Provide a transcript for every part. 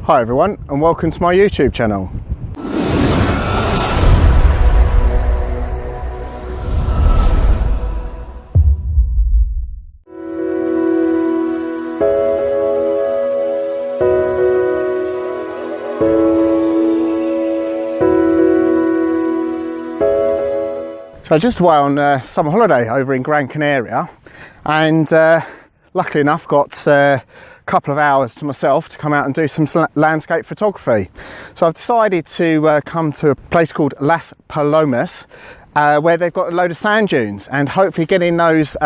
Hi everyone, and welcome to my YouTube channel. So just away on summer holiday over in Gran Canaria, and luckily enough got a couple of hours to myself to come out and do some landscape photography. So I've decided to come to a place called Maspalomas where they've got a load of sand dunes, and hopefully getting those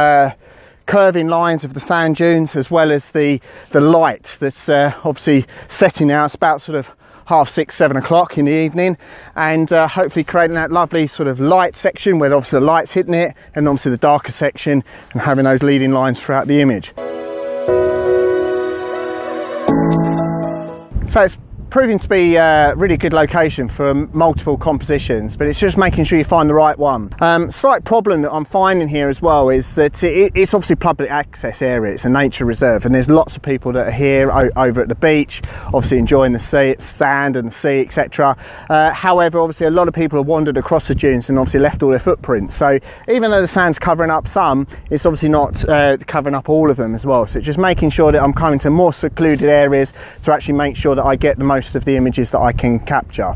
curving lines of the sand dunes, as well as the light that's obviously setting now. It's about sort of 6:30, 7 o'clock in the evening, and hopefully creating that lovely sort of light section where obviously the light's hitting it, and obviously the darker section, and having those leading lines throughout the image. So it's proving to be a really good location for multiple compositions, but it's just making sure you find the right one. Slight problem that I'm finding here as well is that it's obviously public access area, it's a nature reserve, and there's lots of people that are here over at the beach, obviously enjoying the sea, sand and the sea, etc. However, obviously a lot of people have wandered across the dunes and obviously left all their footprints, so even though the sand's covering up some, it's obviously not covering up all of them as well. So it's just making sure that I'm coming to more secluded areas to actually make sure that I get the most of the images that I can capture.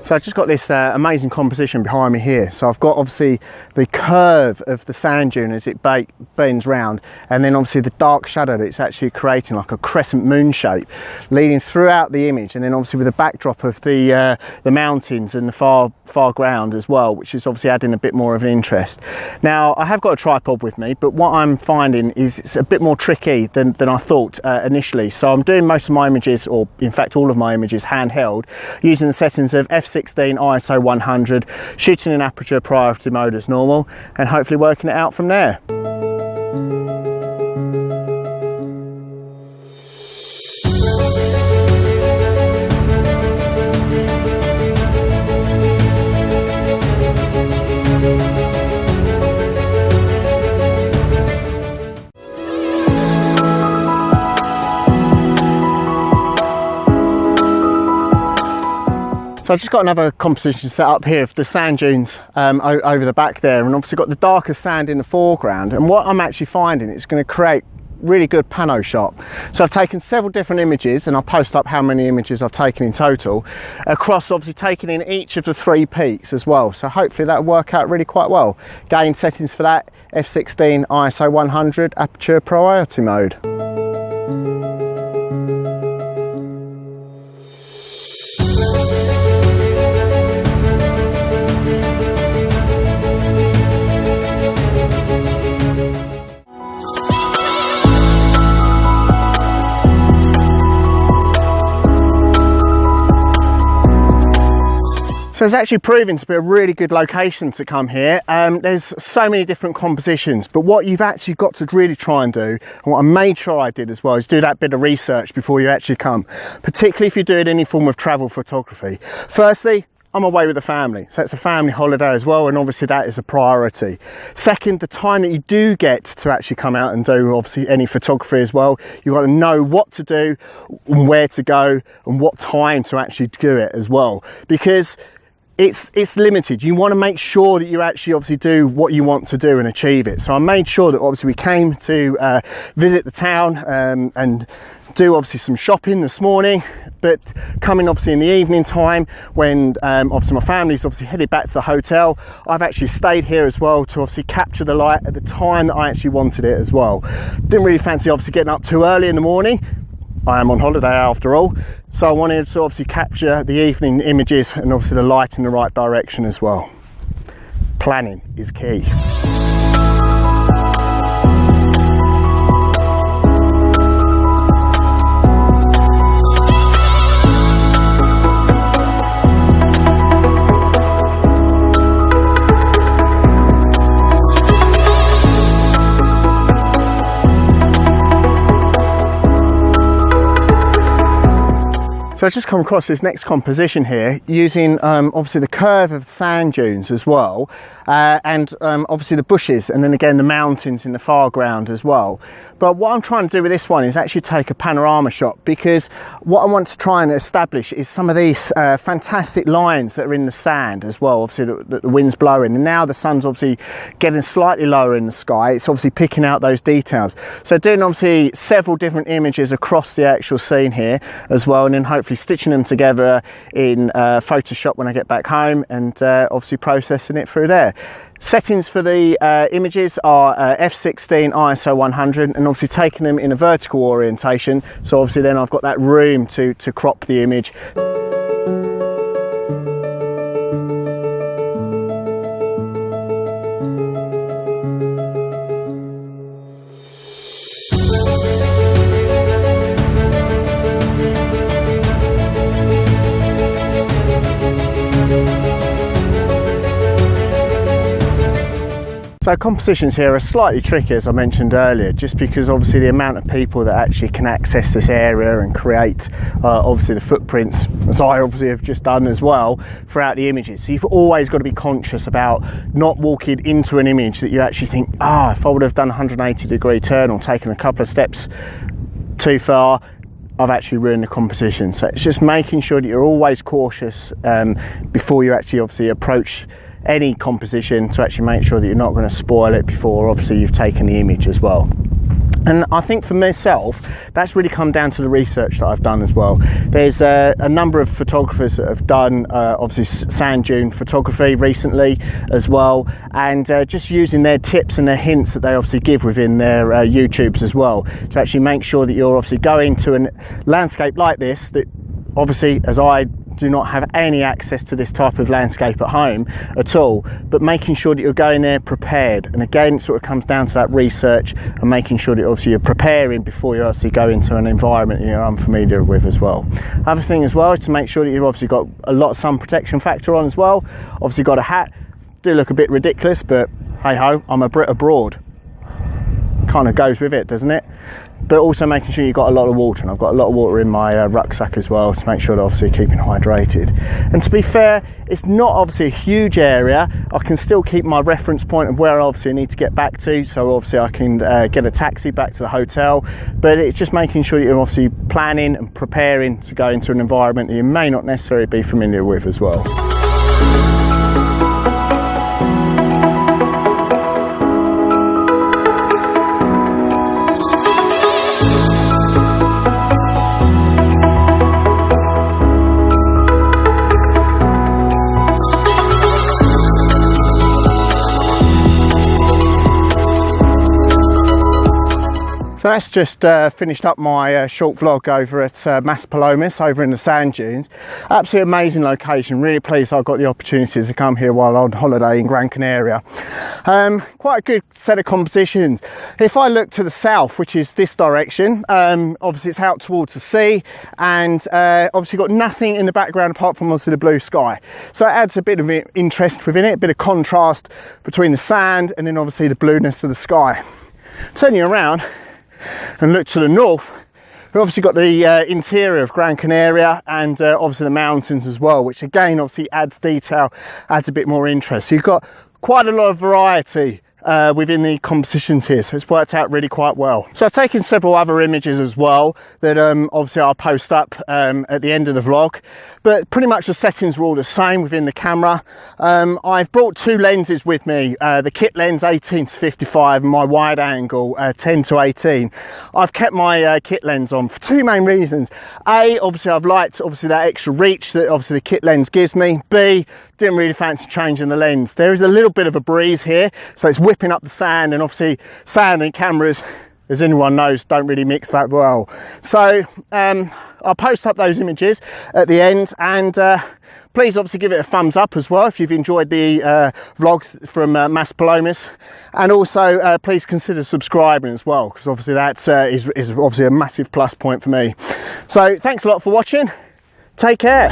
So I've just got this amazing composition behind me here. So I've got obviously the curve of the sand dune as it bends round, and then obviously the dark shadow that it's actually creating, like a crescent moon shape, leading throughout the image, and then obviously with the backdrop of the mountains and the far ground as well, which is obviously adding a bit more of an interest. Now I have got a tripod with me, but what I'm finding is it's a bit more tricky than I thought initially. So I'm doing most of my images, or in fact all of my images, handheld, using the settings of F16 ISO 100, shooting in aperture priority mode as normal, and hopefully working it out from there. So I've just got another composition set up here of the sand dunes over the back there, and obviously got the darker sand in the foreground, and what I'm actually finding is going to create really good pano shot. So I've taken several different images, and I'll post up how many images I've taken in total, across obviously taking in each of the 3 peaks as well. So hopefully that'll work out really quite well. Gain settings for that, F16 ISO 100, aperture priority mode. So it's actually proving to be a really good location to come here. There's so many different compositions, but what you've actually got to really try and do, and what I made sure I did as well, is do that bit of research before you actually come, particularly if you're doing any form of travel photography. Firstly, I'm away with the family, so it's a family holiday as well, and obviously that is a priority. Second, the time that you do get to actually come out and do obviously any photography as well, you've got to know what to do, and where to go, and what time to actually do it as well, because it's limited. You want to make sure that you actually obviously do what you want to do and achieve it. So I made sure that obviously we came to visit the town and do obviously some shopping this morning, but coming obviously in the evening time when obviously my family's obviously headed back to the hotel, I've actually stayed here as well to obviously capture the light at the time that I actually wanted it as well. Didn't really fancy obviously getting up too early in the morning. I am on holiday after all, so I wanted to obviously capture the evening images and obviously the light in the right direction as well. Planning is key. So I've just come across this next composition here using obviously the curve of the sand dunes as well, and obviously the bushes, and then again the mountains in the foreground as well. But what I'm trying to do with this one is actually take a panorama shot, because what I want to try and establish is some of these fantastic lines that are in the sand as well. Obviously the wind's blowing, and now the sun's obviously getting slightly lower in the sky. It's obviously picking out those details. So doing obviously several different images across the actual scene here as well, and then hopefully stitching them together in Photoshop when I get back home, and obviously processing it through there. Settings for the images are F16 ISO 100, and obviously taking them in a vertical orientation, so obviously then I've got that room to crop the image. So compositions here are slightly tricky, as I mentioned earlier, just because obviously the amount of people that actually can access this area and create obviously the footprints, as I obviously have just done as well, throughout the images. So you've always got to be conscious about not walking into an image that you actually think, if I would have done a 180-degree turn or taken a couple of steps too far, I've actually ruined the composition. So it's just making sure that you're always cautious before you actually obviously approach any composition, to actually make sure that you're not going to spoil it before obviously you've taken the image as well. And I think for myself, that's really come down to the research that I've done as well. There's a number of photographers that have done obviously sand dune photography recently as well, and just using their tips and their hints that they obviously give within their YouTubes as well, to actually make sure that you're obviously going to a landscape like this, that obviously, as I do not have any access to this type of landscape at home at all, but making sure that you're going there prepared. And again, it sort of comes down to that research and making sure that obviously you're preparing before you actually go into an environment you're unfamiliar with as well. Other thing as well is to make sure that you've obviously got a lot of sun protection factor on as well. Obviously got a hat, do look a bit ridiculous, but hey ho, I'm a Brit abroad. Kind of goes with it, doesn't it? But also making sure you've got a lot of water, and I've got a lot of water in my rucksack as well, to make sure that obviously keeping hydrated. And to be fair, it's not obviously a huge area. I can still keep my reference point of where obviously I need to get back to, so obviously I can get a taxi back to the hotel. But it's just making sure you're obviously planning and preparing to go into an environment that you may not necessarily be familiar with as well. So that's just finished up my short vlog over at Maspalomas, over in the sand dunes. Absolutely amazing location. Really pleased I got the opportunity to come here while on holiday in Gran Canaria. Quite a good set of compositions. If I look to the south, which is this direction, obviously it's out towards the sea, and obviously got nothing in the background apart from obviously the blue sky. So it adds a bit of interest within it, a bit of contrast between the sand and then obviously the blueness of the sky. Turning around and look to the north, we've obviously got the interior of Gran Canaria, and obviously the mountains as well, which again obviously adds detail, adds a bit more interest. So you've got quite a lot of variety within the compositions here, so it's worked out really quite well. So I've taken several other images as well that obviously I'll post up at the end of the vlog, but pretty much the settings were all the same within the camera. I've brought two lenses with me, the kit lens 18-55 and my wide angle 10-18. I've kept my kit lens on for two main reasons. A, obviously I've liked obviously that extra reach that obviously the kit lens gives me. B, didn't really fancy changing the lens. There is a little bit of a breeze here, so it's whipping up the sand, and obviously sand and cameras, as anyone knows, don't really mix that well. So I'll post up those images at the end, and please obviously give it a thumbs up as well if you've enjoyed the vlogs from Maspalomas, and also please consider subscribing as well, because obviously that is obviously a massive plus point for me. So thanks a lot for watching. Take care.